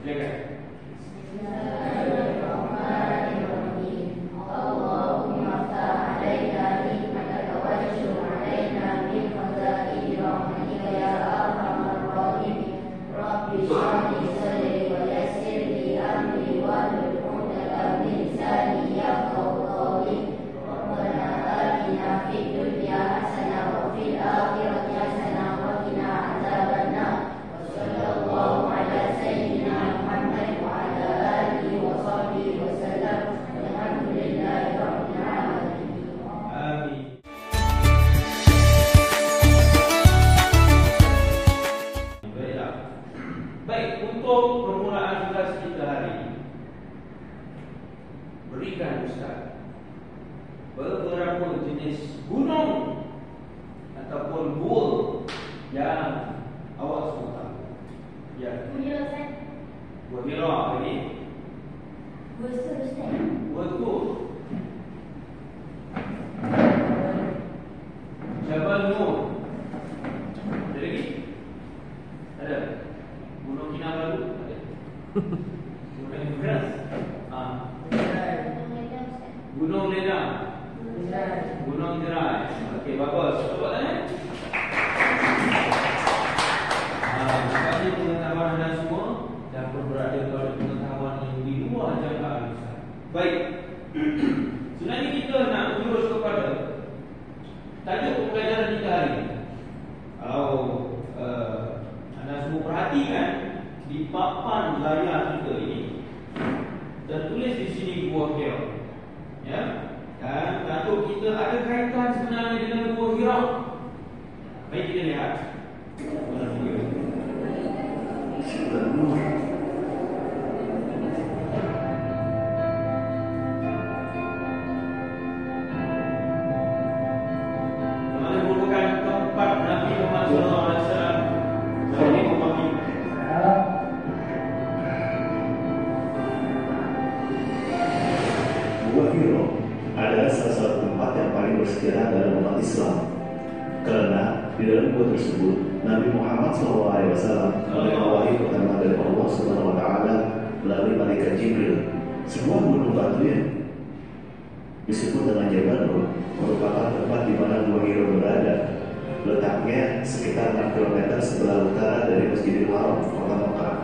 Silakan. Berikan Ustaz beberapa jenis gunung ataupun gua yang awak suka. Ya. Gua Ustaz. Gua Hira ini. Gua Ustaz. Gua tu. Jabal Nur. Ada lagi? Ada. Gunung Kinabalu ada. Gunung Everest. Gunung Ledang. Gunung Jerai. Okey, bagus. Cuba tanya. Terima kasih pengetahuan anda semua dan berada pada pengetahuan yang di luar jangkaan Ustaz. Baik. Sebenarnya kita nak menjurus kepada tajuk pembelajaran kita hari ini. Kalau anda semua perhatikan di papan layar kita ini tertulis di sini Gua Hira. Ya. Dan tajuk kita ada kaitan sebenarnya dengan Gua Hira. Baik, kita lihat. Mana merupakan tempat Nabi Muhammad SAW dari memahami. Gua Hira adalah salah satu tempat yang paling bersejarah dalam umat Islam. Karena di dalam gua tersebut Nabi Muhammad SAW menerima wahyu pertama dari Allah SWT melalui malaikat Jibril. Sebuah gunung batu yang disebut dengan Jabal Nur merupakan tempat di mana Gua Hira berada. Letaknya sekitar 6 km sebelah utara dari Masjidil Haram, kota Mekah.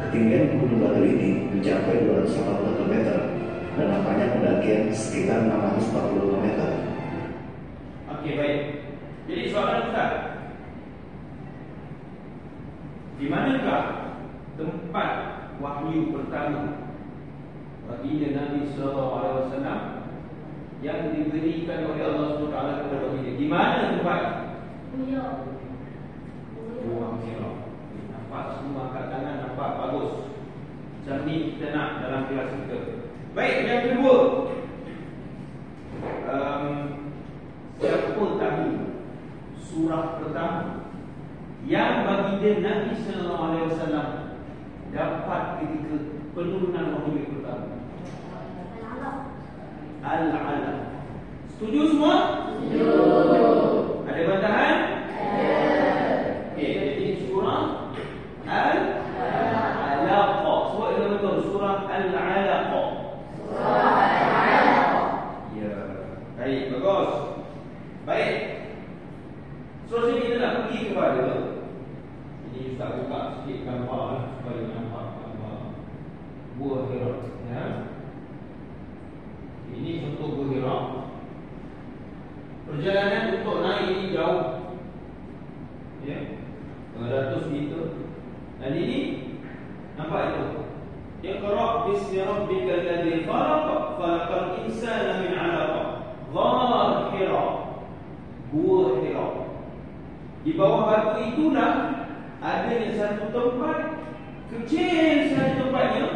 Ketinggian gunung batu ini mencapai 240 meter dan nampaknya pendakian sekitar 640 meter. Okey, baik. Jadi soalan Ustaz, di manakah tempat wahyu pertama baginda Nabi SAW yang diberikan oleh Allah SWT kepada baginda? Di mana tempat? Gua Hira. Nampak semua angkat tangan, nampak bagus. Macam ni kita nak dalam kelas kita. Baik, yang kedua, siapa tahu surah pertama yang baginda Nabi SAW dapat ketika penurunan wahyu pertama? Al-Alaq. Setuju semua? Setuju. Ada bantahan? Ada. Okey, jadi surah Al-Alaq. Sebab itu betul, surah Al-Alaq. Ya, baik, bagus. Baik. Seterusnya kita nak pergi kepada, ini Ustaz buka sikit gambar supaya nampak gambar Gua Hira. Ya. Ini contoh Gua Hira. Perjalanan untuk naik ini jauh, ya, 200 meter. Dan ini nampak itu. Iqra bismi rabbikal ladzi khalaq, khalaqal insana min 'alaq. Ghar Hira. Gua Hira. Di bawah batu itulah adanya satu tempat kecil saja tempatnya,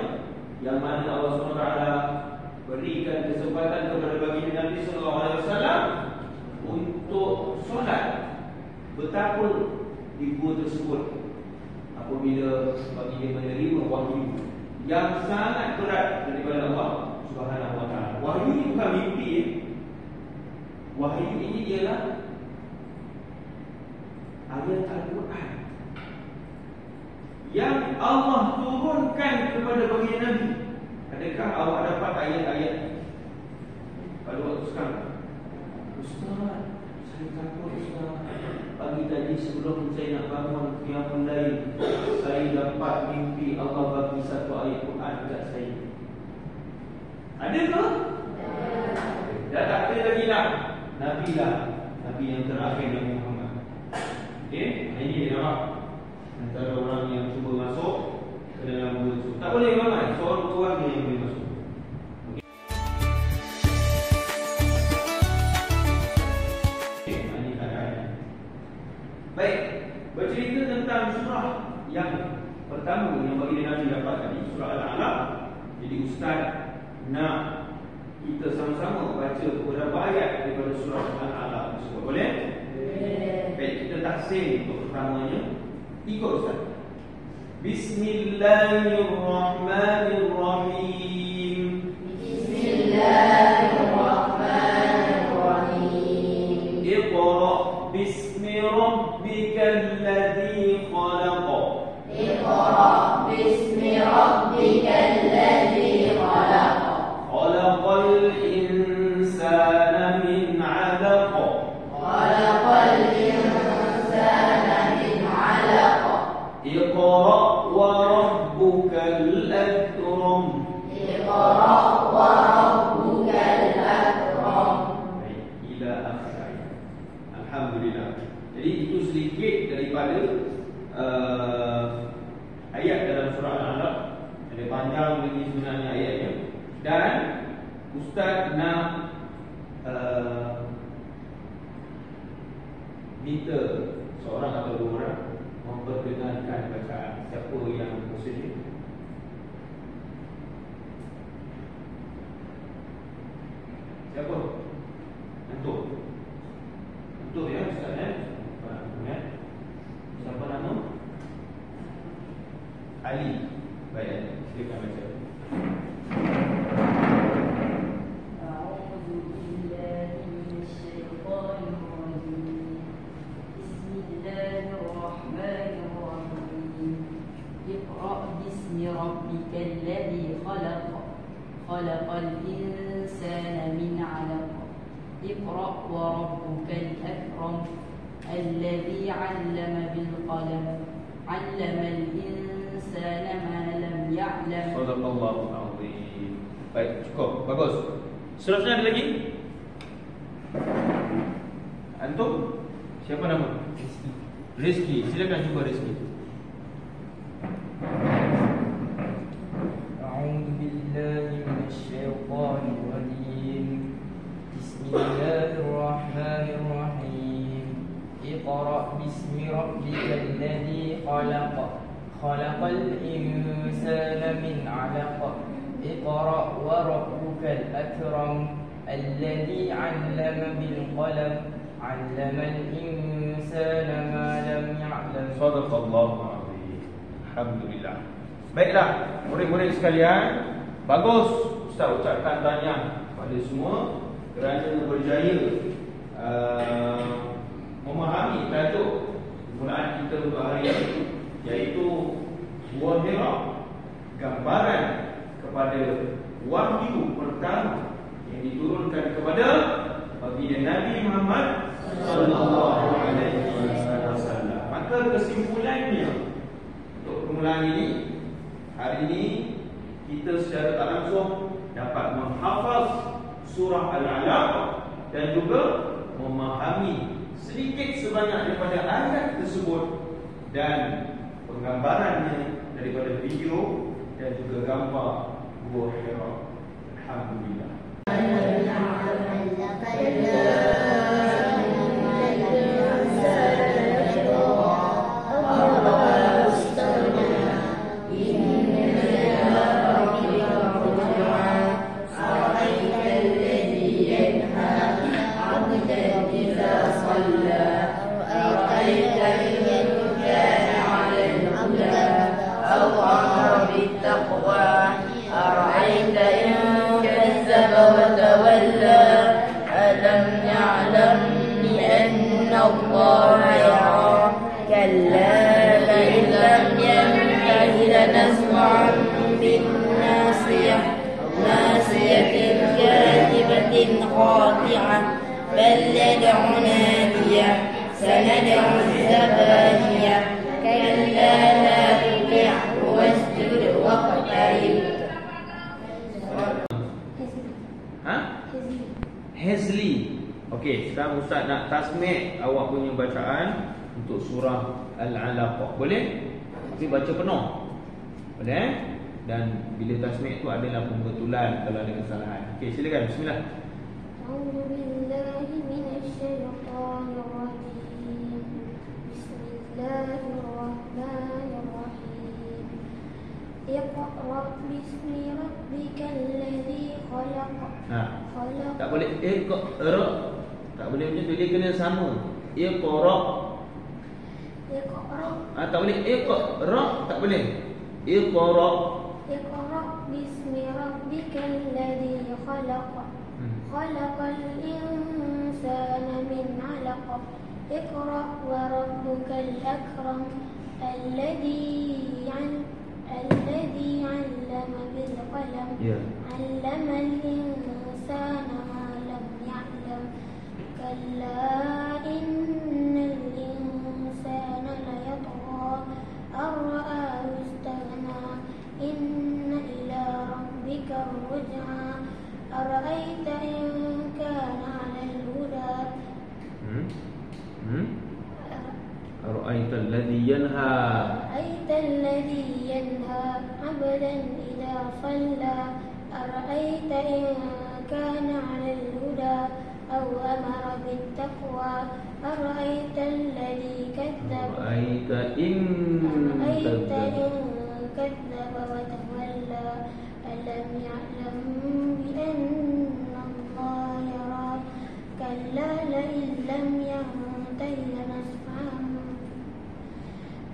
yang mana Allah SWT berikan kesempatan kepada baginda Nabi SAW untuk solat bertapul di gua tersebut apabila baginda menerima wahyu yang sangat berat daripada Allah Subhanahu Wa Taala. Wahyu ini bukan mimpi, ya. Wahyu ini ialah ayat Al-Quran yang Allah turunkan kepada baginda Nabi. Adakah awak dapat ayat-ayat pada waktu sekarang? Ustaz, saya takut Ustaz. Pagi tadi sebelum saya nak bangun qiyamul lail, saya dapat mimpi Allah bagi satu ayat Quran dekat saya. Ada ke? Dah tak ada lagi lah. Nabi lah, Nabi yang terakhir, Nabi Muhammad. Okey, ini dia nampak antara orang yang cuba masuk ke dalam gua tu. Tak boleh ramai, seorang orang yang boleh masuk. Okey, ini keadaan. Baik, bercerita tentang surah yang pertama yang baginda Nabi dapat tadi, surah Al-Alaq. Jadi ustaz nak kita sama-sama baca beberapa ayat daripada surah Al-Alaq tersebut. Boleh? Baik, kita taksim untuk pertamanya. Ikut ustaz. Bismillahirrahmanirrahim. Bismillahirrahmanirrahim. Iqra bismi rabbikal ladzi khalaq. Iqra bismi rabbikal ladzi khalaq. Khalaqal insana min 'alaq. Khalaqal insana min 'alaq. Iqra wa rabbukal akram. Iqra wa rabbukal akram. Baik, ila akhir. Alhamdulillah. Jadi itu sedikit daripada ayat dalam surah Al-Alaq. Ada panjang lagi sebenarnya ayatnya. Dan ustaz nak minta seorang atau dua orang memperkenalkan bacaan. Siapa yang bersedia? Siapa? Antum. Antum ya ustaz ya? Siapa nama? Ali. Baik, silakan baca. ربك الذي خلق خلق الإنسان من علق اقرأ وربك الأكرم الذي علم بالقلم علم الإنسان ما لم يعلم. Sadaqallahu azim. Baik, cukup. Bagus. Seterusnya ada lagi? Antum? Siapa nama? Rizki. Silakan cuba Rizki. أعوذ بالله من الشيطان الرجيم بسم الله الرحمن الرحيم اقرأ باسم ربك الذي خلق خلق الإنسان من علق اقرأ وربك الأكرم الذي علم بالقلم علم الإنسان ما لم يعلم. Sadaqallahu azim. Alhamdulillah. Baiklah, murid-murid sekalian, bagus Ustaz ucapkan tahniah kepada semua kerana berjaya memahami tajuk permulaan kita untuk hari ini, iaitu Gua Hira, gambaran kepada wahyu pertama yang diturunkan kepada baginda Nabi Muhammad sallallahu alaihi wasallam. Maka kesimpulannya untuk permulaan ini, hari ini kita secara tak langsung dapat menghafaz surah Al-Alaq dan juga memahami sedikit sebanyak daripada ayat tersebut dan penggambarannya daripada video dan juga gambar Gua Hira. Alhamdulillah. أرأيت إن كذب وتولى ألم يعلم بأن الله يرى كلا لئن لم ينته نزعا بالناصية ناصية كاذبة خاطعة فليدع نادية سندع الزبانية كلا لا تطعه واسجد واقترب. Hazli. Okey, sekarang Ustaz nak tasmi' awak punya bacaan untuk surah Al-Alaq. Boleh? Tapi baca penuh. Boleh? Dan bila tasmi' tu adalah pembetulan kalau ada kesalahan. Okey, silakan. Bismillah. A'udzu billahi minasyaitonir rajim. Bismillahirrahmanirrahim. Iqra bismi rabbikal ladzi khalaq. Tak boleh iqra. Tak boleh macam tu, dia kena sama. Iqra. Tak boleh iqra, tak boleh. Iqra. Iqra bismi rabbikal ladzi khalaq. Khalaqal insana min 'alaq. Iqra wa rabbukal akram. Alladzi 'allama bil qalam. 'Allamal insana ma lam ya'lam. Kalla innal insana layatgha ar-ra'ahu istaghna. Inna ila rabbika ar-ruj'a. Ara'aita in kana 'alal huda. Ara'aita alladhi yanha. Ara'aita alladhi yanha 'abdan idha shalla. Ara'aita in kana 'alal huda aw amara bit taqwa. Ara'aita alladhi kadzdzaba. Ara'aita in kadzdzaba wa tawalla. Alam ya'lam bi anna Allah yara. Kalla la illam yantahi lanasfa'an.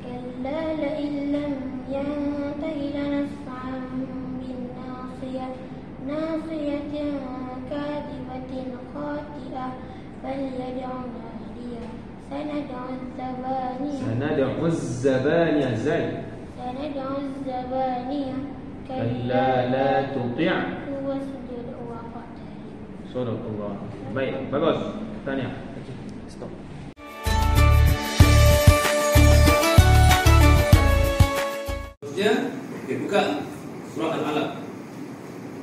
Kalla la illam yantahi lanasfa'an bin nasiyah. Nasiyatin kadibatin khati'ah. Falyad'u nadiyah. Sanad'u az-zabaniyah. Sanad'u az-zabaniyah. Sanad'u az-zabaniyah. Kalla la tuti'. Wasjud waqtarib. Sadaqallah. Baik, bagus. Tanya. Stop. Seterusnya, okey, buka surah Al-Alaq.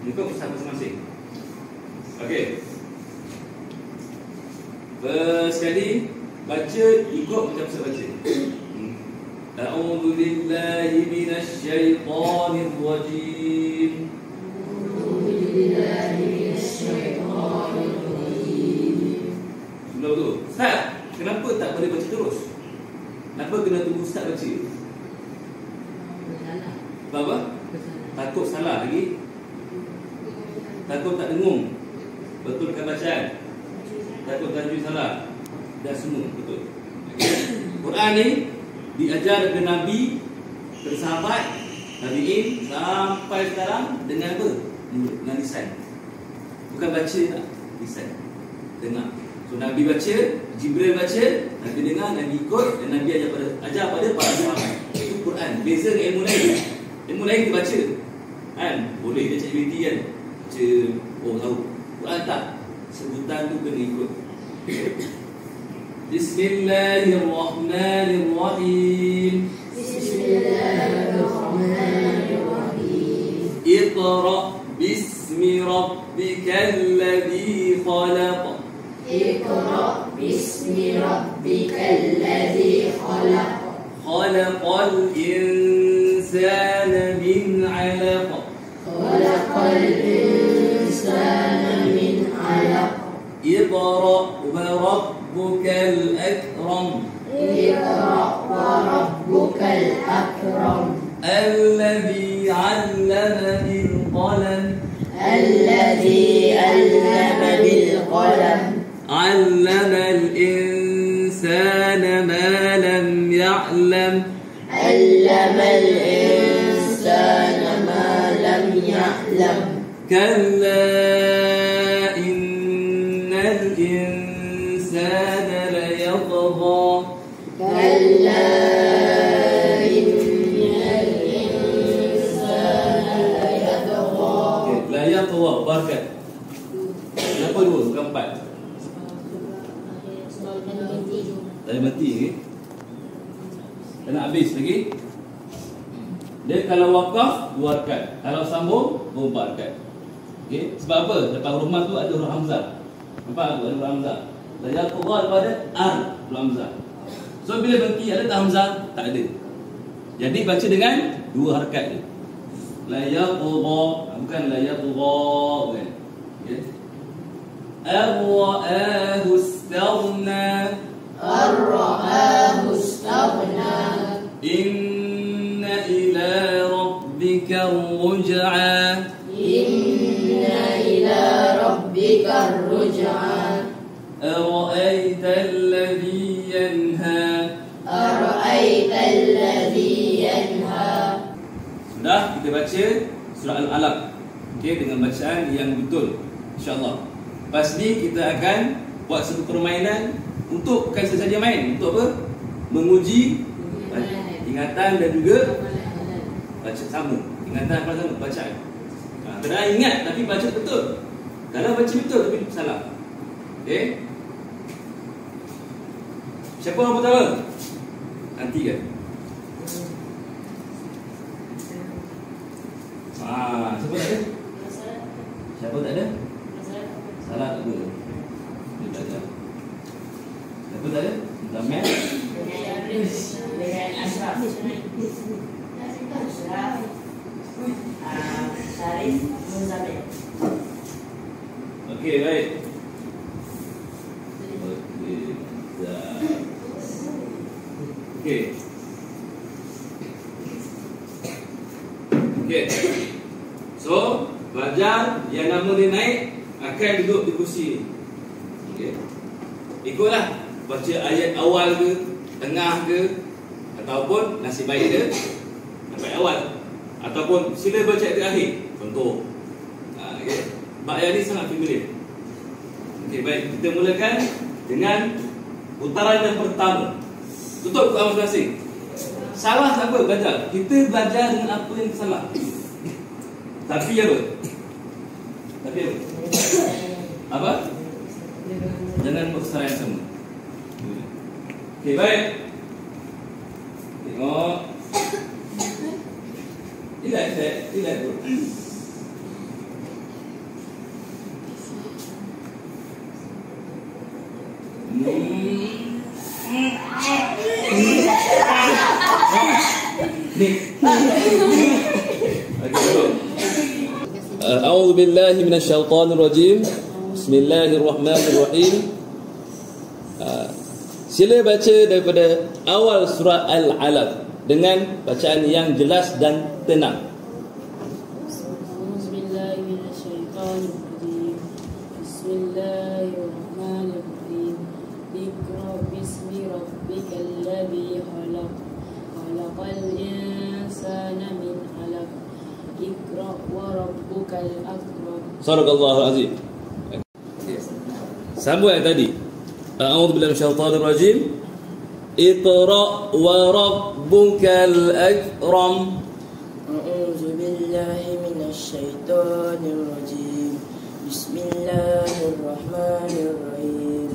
Buka pusat masing-masing. Okey. Sekali baca ikut macam saya baca. A'udzu billahi minasy syaithanir rajim. Sebelum tu, Ustaz, kenapa tak boleh baca terus? Kenapa kena tunggu Ustaz baca? Sebab apa? Takut salah lagi. Takut tak dengung. Betulkan bacaan. Takut tajwid salah. Dan semua betul. Quran ni diajar ke Nabi, ke sahabat, tabi'in sampai sekarang dengan apa? Dengan lisan. Bukan baca tak, lisan. Dengar. So Nabi baca, Jibril baca, Nabi dengar, Nabi ikut, dan Nabi ajar pada para sahabat. Itu Quran. Beza dengan ilmu lain. Ilmu lain kita baca. Kan? Boleh dia cek aktiviti kan? Baca, oh tahu. Quran tak. Sebutan tu kena ikut. Bismillahirrahmanirrahim. Bismillahirrahmanirrahim. Iqra bismi rabbikal ladzi khalaq. Iqra bismi rabbikal ladzi khalaq. Khalaqal insana min 'alaq. Khalaqal insana min 'alaq. Iqra wa rabbukal akram. Iqra wa rabbukal akram. Alladhi 'allama bil qalam. Alladhi 'allama bil qalam. 'Allama al insana ma lam ya'lam. 'Allama al insana ma lam ya'lam. Kalla innal insana layatgha. Kalla innal berhenti okay? Tak nak habis lagi. Dia kalau wakaf 2 rakaat, kalau sambung 4 rakaat. Okay? Sebab apa? Lepas rumah tu ada huruf hamzah. Nampak tu ada huruf hamzah. La yaqra pada ar huruf hamzah. So bila berhenti ada tak hamzah? Tak ada. Jadi baca dengan 2 harakat je. La yaqra, bukan la yaqra kan. Okey. Ar-ra'ahu istaghna. Ar-ra'ahu istaghna. Inna ila rabbika ruj'a. Inna ila rabbika ruj'a. Ara'aita alladhi yanha. Ara'aita alladhi yanha. Sudah kita baca surah Al-Alaq. Okey, dengan bacaan yang betul insya-Allah. Lepas ni kita akan buat satu permainan untuk bukan sahaja main, untuk apa? Menguji ingatan dan juga baca sama. Ingatan apa sama? Bacaan. Kena ingat tapi baca betul. Kalau baca betul tapi salah. Okey? Siapa yang pertama? Nanti kan? Siapa tak ada? Siapa tak ada? Salah tak ada? Dia belajar. Siapa tak ada? Zamel? Dengan Ashraf. Ashraf. Syarif Muzamil. Okey, baik. Okey. Okey. So, pelajar yang nama dia naik akan duduk di kursi ni. Okey. Ikutlah baca ayat awal ke, tengah ke, ataupun nasib baik dia sampai awal, ataupun sila baca ayat akhir. Contoh. Okey. Bab ayat ni sangat familiar. Okey, baik. Kita mulakan dengan putaran yang pertama. Tutup Quran masing-masing. Salah siapa belajar? Kita belajar dengan apa yang salah. Tapi apa? Tapi apa? Apa? Jangan berusaha yang sama. Okey, baik. Tengok. Relax bro. A'udzu billahi minasyaitonir rajim. Bismillahirrahmanirrahim. Sila baca daripada awal surah Al-Alaq dengan bacaan yang jelas dan tenang. Bismillahirrahmanirrahim. Bismillahirrahmanirrahim. Iqra bismi rabbikal ladzi khalaq. Khalaqal insana min 'alaq. Iqra wa rabbukal akram. Sadaqallahu azim. Sambung yang tadi. A'udzu billahi minasyaitonir rajim. Iqra wa rabbukal akram. A'udzu billahi minasyaitonir rajim. Bismillahirrahmanirrahim.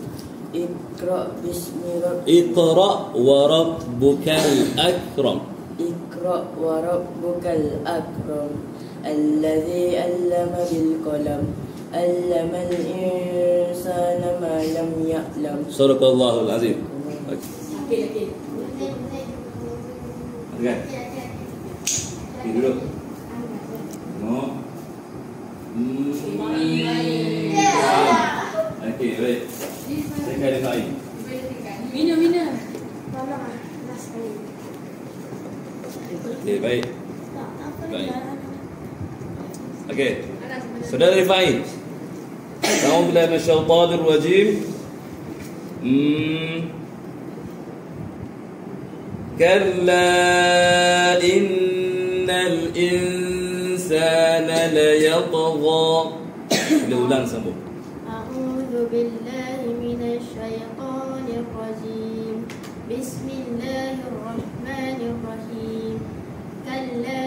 Iqra bismi rabbika. Iqra wa rabbukal akram. Iqra wa rabbukal akram. Alladzi 'allama bil qalam. 'Allamal insana ma lam ya'lam. Sadaqallahul azim. Okey. Kan? Okey, duduk. Tengok. Okey, baik. Saya ada kain. Minum. Okey, baik. Baik. Okey. Saudara Rifai. A'udzu billahi minasyaitonir rajim. Kalla innal insana layatgha. Bila ulang sambung. A'udzu billahi minasyaitonir rajim. Bismillahirrahmanirrahim. Kalla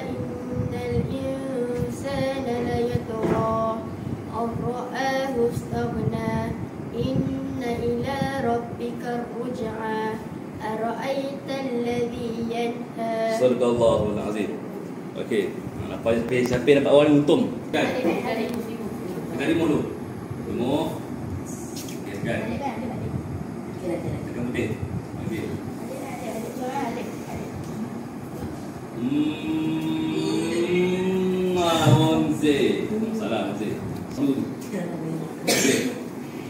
innal insana layatgha. Ar-ra'ahu istaghna. Inna ila rabbika الرجعى أرأيت الذي ينهى. Sadaqallahul azim. Okey. Siapa yang dapat awal ni untung kan? Kita lima dulu. Lima. Okey kan? Tekan putih. Okey. Munzir. Salah Munzir. Okey.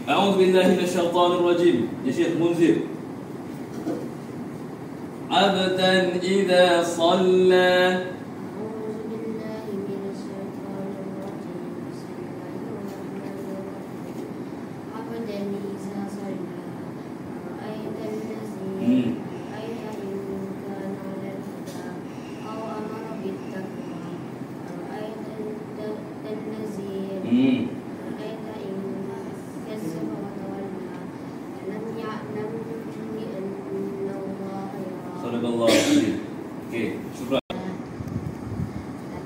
A'udzu billahi minasyaitonir rajim. Ya Syekh Munzir. Abdan idza shalla. Sadaqallahu azim. Okey, syukran.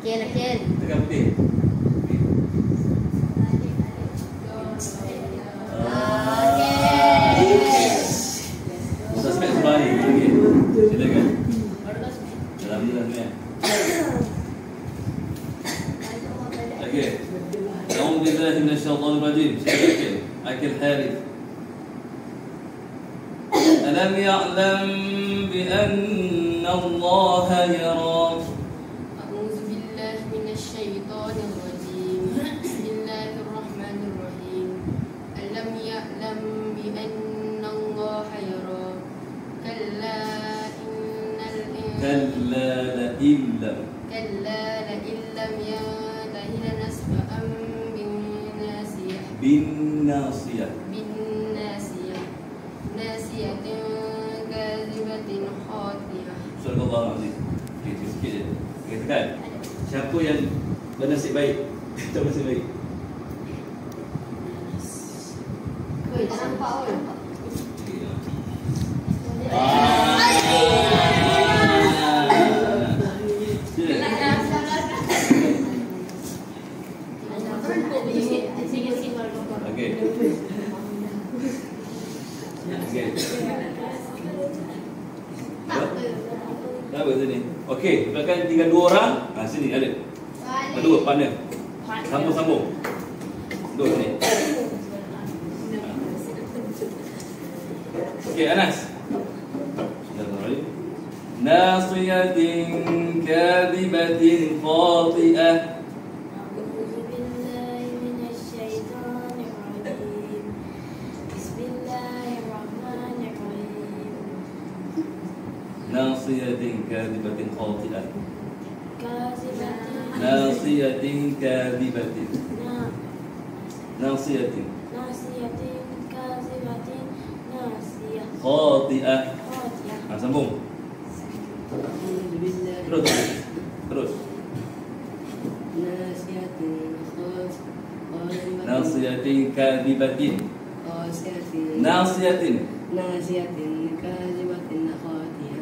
Lakil. Tekan putih. Suspek sebelah ni. Okey. Silakan. Alhamdulillah ni. Okey. A'udzu billahi minasyaitonir rajim. Silakan. Akil Harith. Alam ya'lam bi anna Allah yara. أعوذ بالله من الشيطان الرجيم بسم الله الرحمن الرحيم ألم يعلم بأن الله يرى كلا لئن لم ينته لنسفعا بالناصية ناصية كاذبة خاطئة. Sadaqallahu azim. Okey, sikit je. Okey, tekan. Siapa yang bernasib baik? Tak bernasib baik. Tak nampak pun. Okey. Okey. Tak apa sini. Okey, belakang tinggal dua orang. Sini ada. Dua partner. Sambung. Dua sini. Okey, Anas. Nasiyatin kadhibatin khati'ah. أعوذ بالله من الشيطان الرجيم بسم الله الرحمن الرحيم Nasiyatin kadhibatin khati'ah. كاذبة Nasiyatin kadhibatin. Nasiyatin ناصية كاذبة ناصية khati'ah. خاطئة. Sambung. Terus. Nasiyatin kadhibatin. Nasiyatin كاذبة خاطئة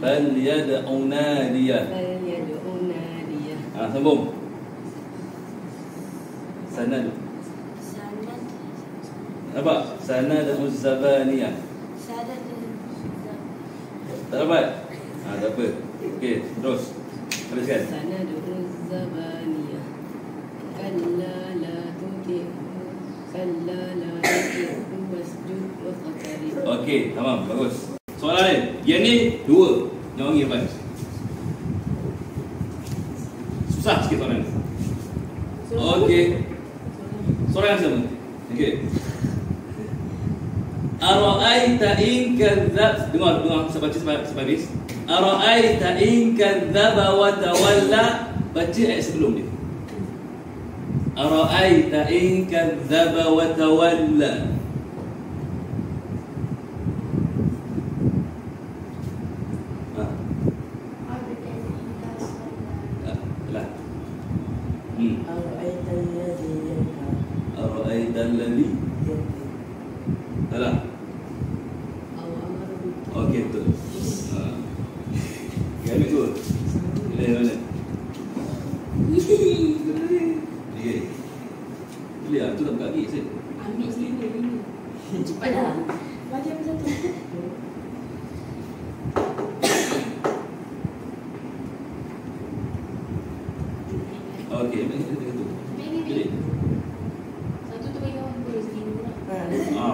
فليدعو ناديه. Sambung. Sanad. Nampak? Sanad Zabaniyah. Tak dapat? Tak apa. Okey, terus. Teruskan. سند الزبانية كلا لا تطعه واسجد واقترب. Okey, tamam, bagus. Soalan lain. Yang ni dua. Yang wangi apa? Susah sikit soalan ni. Okey. Soalan yang sama. Okey. Ara'aita in kadzdzab. Dengar saya baca sampai habis. Ara'aita in kadzdzaba wa tawalla. Baca ayat sebelum dia. Ara'aita in kadzdzaba wa tawalla. Lah. أرأيت الذي ينهى Ara'aita alladhi. Salah. أو أمر بالتقوى. Okey, betul. Yang ambil dua. Pilih yang mana? Okey. Pilih lah, tu tak buka lagi. Okey, itu. Jadi, Satu tu bagi kawan boleh sini pula.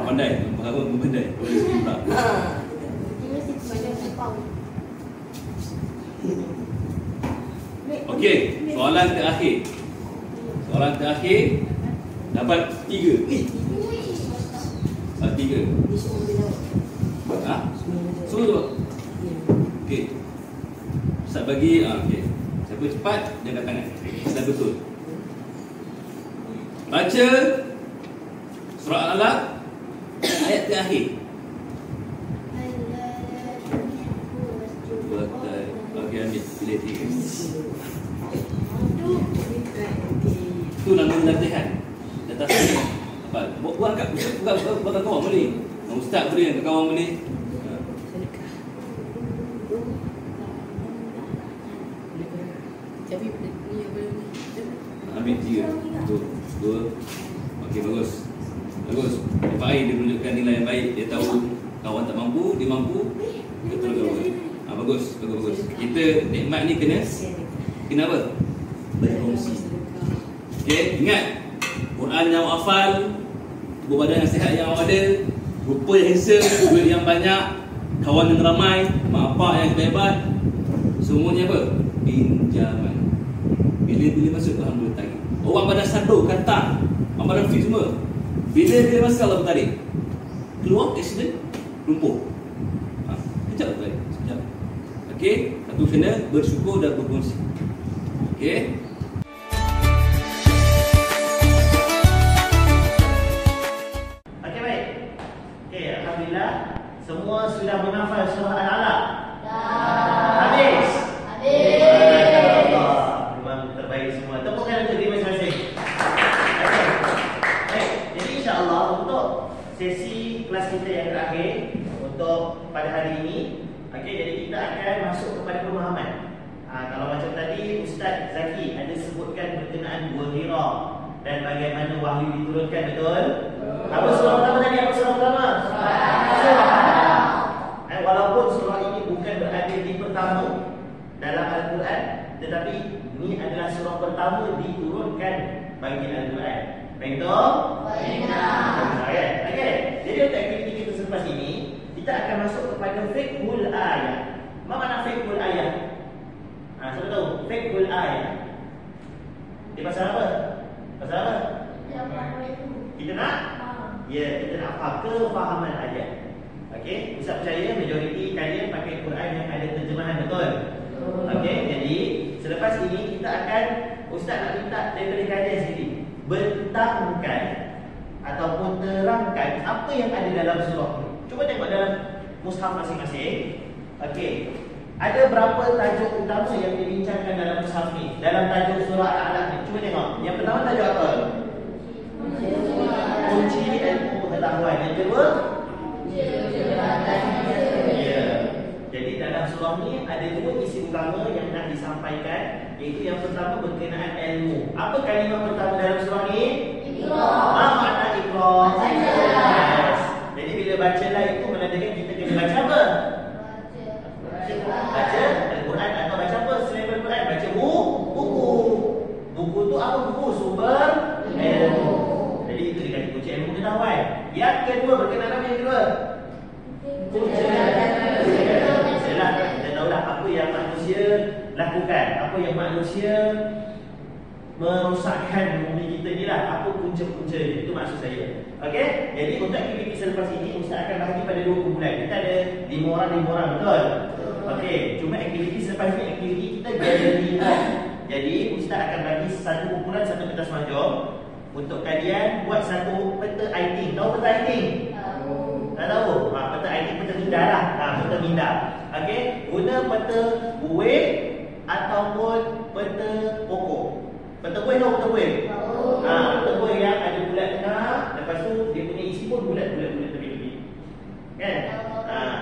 pandai. Kawan pandai. Boleh pula. Dia mesti banyak sepau. Okey, soalan terakhir. Soalan terakhir dapat 3. 3. Ni semua dia dapat. Ha? Semua dia dapat. Semua tu. Ya. Okey. Ustaz bagi okey. Siapa cepat dia angkat tangan. Sudah betul. Baca surah Al-Alaq ayat terakhir. Okey, ambil pilih 3. Itu nama latihan. Datang sini. Apa? Buat angkat bukan kawan boleh. Ustaz boleh, angkat kawan boleh. Tapi ni apa ni? Ambil 3. Betul. 2. Okey, bagus. Bagus. Pak Ain dia menunjukkan nilai yang baik. Dia tahu kawan tak mampu, dia mampu. Betul kawan. Bagus, bagus. Kita nikmat ni kena apa? Berkongsi. Okey, ingat Quran yang awak hafal, tubuh badan yang sihat yang awak ada, rupa yang handsome, duit yang banyak, kawan yang ramai, mak bapak yang hebat, semuanya apa? Pinjaman. Bila masuk Tuhan boleh tarik. Orang pada sado kata, orang pada fix semua. Bila masuk Allah tarik. Keluar accident, lumpuh. Kejap tarik. Sekejap. Okey, satu kena bersyukur dan berkongsi. Okey. Okey, baik. Okey, alhamdulillah semua sudah menghafal surah Al-Alaq. Habis. Memang terbaik semua. Tepukkan untuk diri masing-masing. Okey. Baik, jadi insya-Allah untuk sesi kelas kita yang terakhir untuk pada hari ini, okey, jadi kita akan masuk kepada pemahaman. Kalau macam tadi Ustaz Zaki ada sebutkan berkenaan dua hira dan bagaimana wahyu diturunkan, betul? Apa surah pertama tadi? Apa surah pertama? Walaupun surah ini bukan berada di pertama dalam Al-Quran, tetapi ini adalah surah pertama diturunkan bagi Al-Quran. Baik tu? Baik. Okey. Jadi untuk aktiviti kita selepas ini, kita akan masuk kepada fiqhul ayat. Apa makna fiqhul ayat? Siapa tahu? Fiqhul ayat. Dia pasal apa? Pasal apa? Kita nak? Ya, kita nak faham kefahaman ayat. Okey, Ustaz percaya majoriti kalian pakai Quran yang ada terjemahan, betul? Okey, jadi selepas ini kita akan Ustaz nak minta daripada kalian sendiri bentangkan ataupun terangkan apa yang ada dalam surah ini. Cuba tengok dalam mushaf masing-masing. Okey, ada berapa tajuk utama yang dibincangkan dalam mushaf ni? Dalam tajuk surah Al-Alaq ni. Cuba tengok. Yang pertama tajuk apa? Kunci ilmu pengetahuan. Yang kedua? Ya. Jadi dalam surah ni ada dua isi utama yang nak disampaikan, iaitu yang pertama berkenaan ilmu. Apa kalimah pertama dalam surah ni? Iqra. Apa makna Iqra? Yes. Jadi bila bacalah itu menandakan kita kena baca apa? Baca Al-Quran atau baca apa selain Al-Quran? Baca buku. Buku tu apa buku? Sumber ilmu. Jadi itu dikatakan kunci ilmu pengetahuan. Yang kedua berkenaan apa yang kedua? Kunci Setelah kita tahulah apa yang manusia lakukan, apa yang manusia merosakkan bumi kita ni lah, apa punca-punca dia. Itu maksud saya. Okey? Jadi untuk aktiviti selepas ini Ustaz akan bahagi pada 2 kumpulan. Kita ada 5 orang, betul? Okey, cuma aktiviti selepas ini aktiviti kita gathering. Jadi Ustaz akan bagi satu kumpulan, satu kertas mahjong untuk kalian buat satu peta iting. Tahu peta iting? Tak tahu? Peta iting, peta minda lah. Peta minda. Okey, guna peta buih ataupun peta pokok. Peta buih tahu peta buih? Peta buih yang ada bulat tengah, lepas tu dia punya isi pun bulat-bulat tepi-tepi. Kan?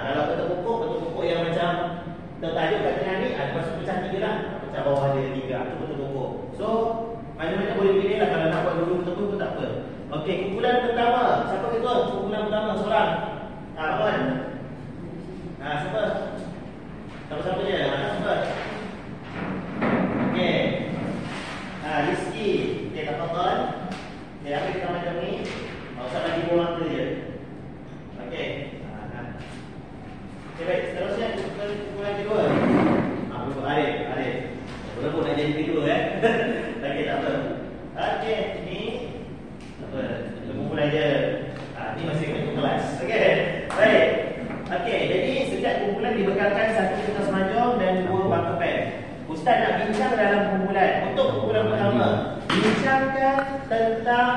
Kalau peta pokok yang macam tertajuk kat tengah ni, lepas tu pecah 3 lah. Pecah bawah dia 3, itu peta pokok. So, mana-mana boleh pilih lah. Kalau nak buat dulu betul pun tak apa. Okey, kumpulan pertama. Siapa ketua? Kumpulan pertama seorang. Abang. Siapa? Siapa dia? Siapa? Okey. List Ustaz nak bincang dalam kumpulan. Untuk kumpulan pertama, bincangkan tentang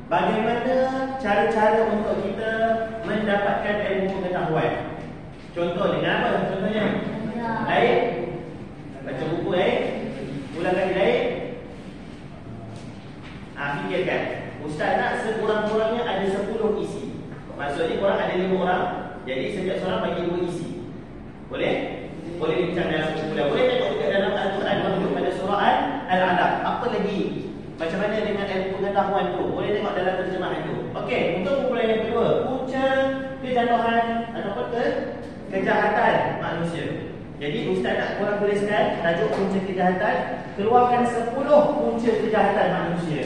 bagaimana cara-cara untuk kita mendapatkan ilmu pengetahuan. Contoh dengan apa? Contohnya lain. Baca buku lain. Ulang kali lain. Fikirkan. Ustaz nak sekurang-kurangnya ada 10 isi. Maksudnya korang ada 5 orang. Jadi setiap seorang bagi 2 isi. Boleh? Boleh bincang dalam kumpulan. Boleh tengok juga dalam Al-Quran pada surah Al-Alaq. Apa lagi? Macam mana dengan ilmu pengetahuan tu? Boleh tengok dalam terjemahan tu. Okey, untuk kumpulan yang kedua, punca kejatuhan ataupun kejahatan manusia. Jadi ustaz nak korang tuliskan tajuk punca kejahatan, keluarkan 10 punca kejahatan manusia.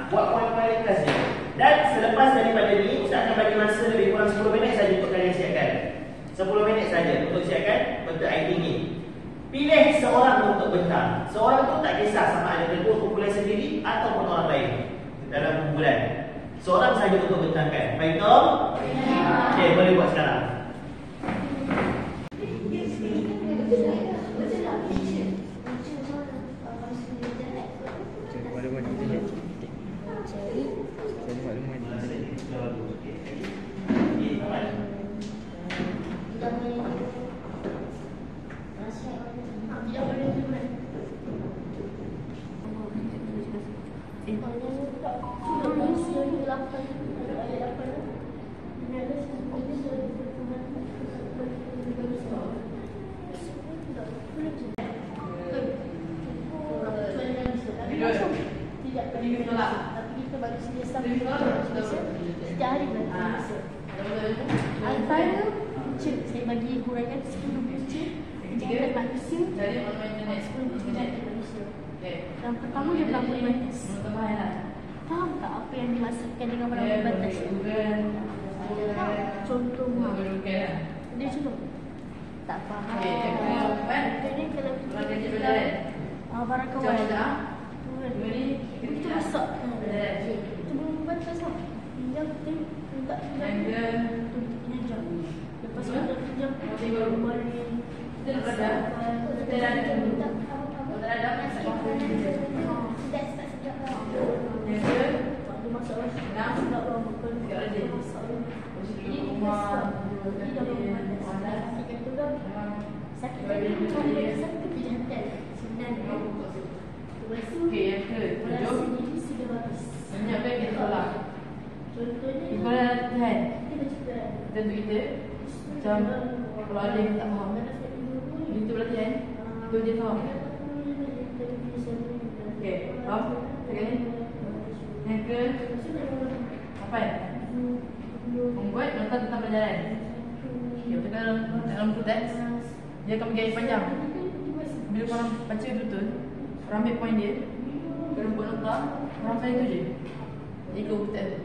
Buat poin-poin ringkas je. Dan selepas daripada ni, ustaz akan bagi masa lebih kurang 10 minit saja untuk kalian siapkan. 10 minit saja untuk siapkan bentuk ID ni. Pilih seorang untuk bentang. Seorang tu tak kisah sama ada ketua kumpulan sendiri ataupun orang lain dalam kumpulan. Seorang saja untuk bentangkan. Baik Tom? Okey, boleh buat sekarang. Saya bagi kurangan 10 punca kejahatan manusia. Yang pertama dia melampaui batas. Faham tak apa yang dimaksudkan dengan melampaui batas? Contoh dia cuba tak faham. Jadi kalau kita barang kawan itu masak itu belum batas tak? Pinjam kita tak pinjam. Lepas tu kita pinjam balik. Kita dah ada. Macam kalau ada yang tak faham, itu pelatihan, itu dia faham. Okey, faham? Okay. Yang ke apa? Membuat nota tentang pelajaran. Kita dalam buku teks, dia akan bagi panjang. Bila korang baca betul, korang ambil poin dia, korang buat nota, korang saya tu je. Ikut buku teks.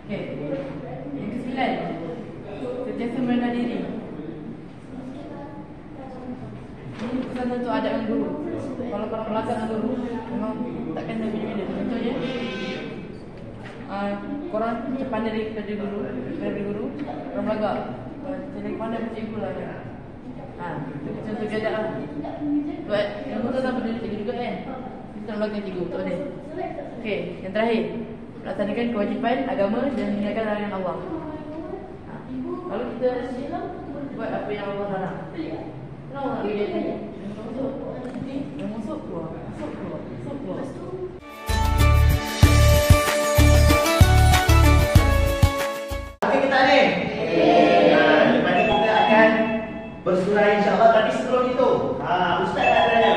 Okey. Yang ke-9, sentiasa merendah diri. Ini pesan untuk adab dengan guru. Kalau korang melanggar dengan guru, memang takkan ada bila-bila. Contohnya, korang terpandai daripada guru, korang melanggar. Jadi pandai macam cikgu lah. Itu contoh biadab lah. Buat, yang betul tak berdiri cikgu juga kan? Kita nak melanggar cikgu, betul ni. Okey, yang terakhir, laksanakan kewajipan agama dan meninggalkan larangan Allah. Kalau kita buat apa yang Allah larang, kenapa nak bagi dia? Yang masuk keluar. Okey kita ni. Lepas ni kita akan bersurah insya-Allah, tapi sebelum itu, ustaz nak tanya.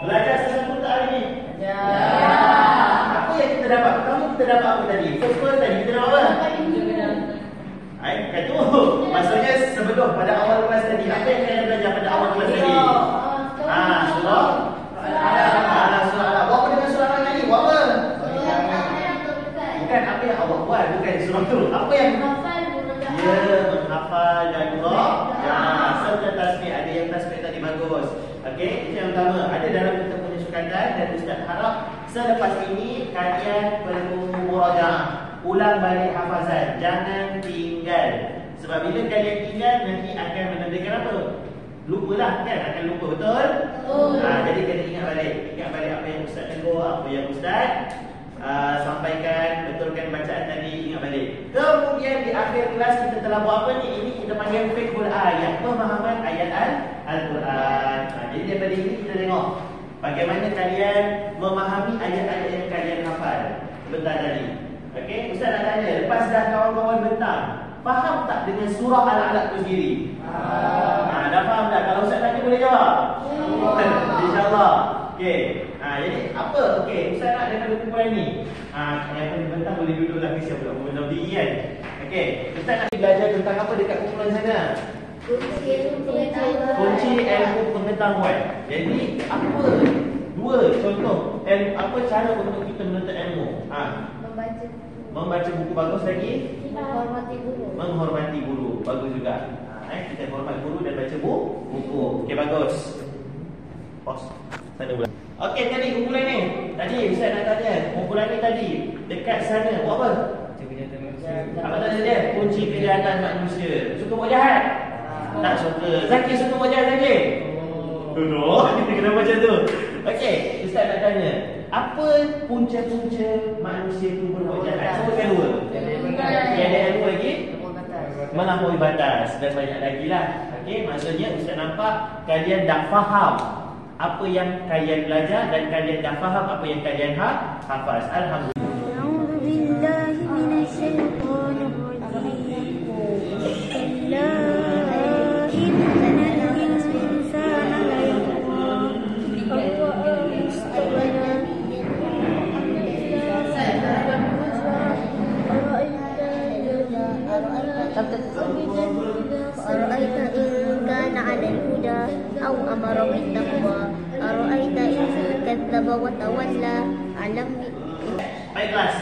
Belajar sesuatu tak hari ni? Ya. Apa yang kita dapat? Pertama kita dapat apa tadi? First tadi kita dapat apa? Itu maksudnya sebelum pada awal kelas tadi, apa yang kalian belajar pada awal kelas tadi? Surah Al-Alaq. Buat apa dengan surah Al-Alaq ni? Buat apa? Bukan apa yang awak buat, bukan surah tu. Apa yang menghafal dan surah. Serta tasbih. Ada yang tasbih tadi bagus. Okey, itu yang pertama. Ada dalam kita punya sukatan dan ustaz harap selepas ini kalian perlu murajaah. Ulang balik hafazan, jangan tinggal. Sebab bila kalian tinggal nanti akan menandakan apa? lupa lah kan, akan lupa, betul? Jadi kena ingat balik apa yang Ustaz tegur, apa yang Ustaz sampaikan, betulkan bacaan tadi, ingat balik. Kemudian di akhir kelas kita telah buat apa ni? Ini kita panggil fiqhul ayat, pemahaman ayat Al-Quran. Jadi daripada ini kita tengok bagaimana kalian memahami ayat-ayat yang kalian hafal sebentar tadi. Okey, Ustaz nak tanya, lepas dah kawan-kawan bentang, faham tak dengan surah Al-Alaq tu sendiri? Dah faham tak? Kalau Ustaz tanya boleh jawab? InsyaAllah. Okey. Jadi apa? Okey, Ustaz nak daripada kumpulan ni. Yang paling bentang boleh duduklah, kesian pula bentang diri kan. Okey, Ustaz nak belajar tentang apa dekat kumpulan sana? Kunci ilmu pengetahuan. Jadi apa dua contoh apa cara untuk kita menuntut ilmu? Membaca buku, bagus lagi. Menghormati guru, bagus juga. Kita hormat guru dan baca buku. Okey, bagus. Pause. Sana pula. Okey, tadi kumpulan ni. Tadi Ustaz nak tanya, kumpulan ni tadi dekat sana buat apa? Apa tanya dia? Kunci kejahatan manusia. Suka buat jahat? Tak suka. Zaki suka buat jahat Zaki? Duduk. Kita kena macam tu. Okey, Ustaz nak tanya, apa punca-punca manusia tu berbuat jahat? Sebutkan dua. Okey, ada yang dua lagi? Melampaui batas dan banyak lagi lah. Okey, maksudnya Ustaz nampak kalian dah faham apa yang kalian belajar dan kalian dah faham apa yang kalian hafaz. Alhamdulillah. A'udzubillahi minasyaitonir rajim. Kalla innal insana layatgha an istaghna أرأيت إن كان على الهدى أو أمر بالتقوى أرأيت إن كذب وتولى ألم. Baik kelas.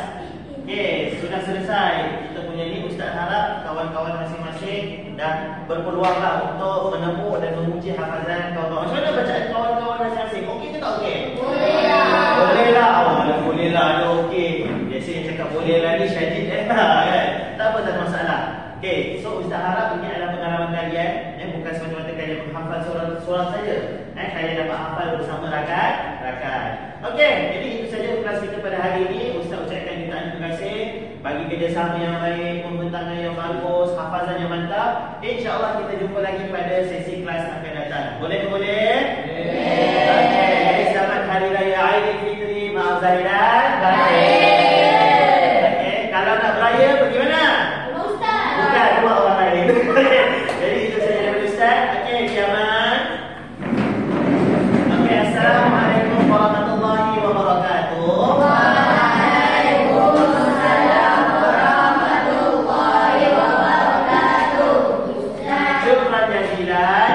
Okey, sudah selesai kita punya ni. Ustaz harap kawan-kawan masing-masing dah berpeluanglah untuk menempuh dan menguji hafazan kawan-kawan. Macam mana bacaan kawan-kawan masing-masing? Okey ke tak okey? Boleh lah. Boleh lah. Boleh lah. Okey. Biasanya cakap boleh lah ni syadid kan? Tak apa, tak ada masalah. Okey, so Ustaz harap ini adalah pengalaman kalian, bukan semata-mata kalian menghafal surah saja. Kalian dapat hafal bersama rakan-rakan. Okey, jadi itu saja kelas kita pada hari ini. Ustaz ucapkan jutaan terima kasih bagi kerjasama yang baik, pembentangan yang bagus, hafazan yang mantap. InsyaAllah kita jumpa lagi pada sesi kelas akan datang. Boleh ke boleh? Okey, jadi selamat Hari Raya Aidilfitri, maaf zahiran batin. Okey, kalau nak beraya bagaimana? Bukan, dua orang lain. Jadi itu saja daripada Ustaz. Okey, kiamat. Okey, Assalamualaikum warahmatullahi wabarakatuh. Waalaikumsalam warahmatullahi wabarakatuh. Syukran jazilan.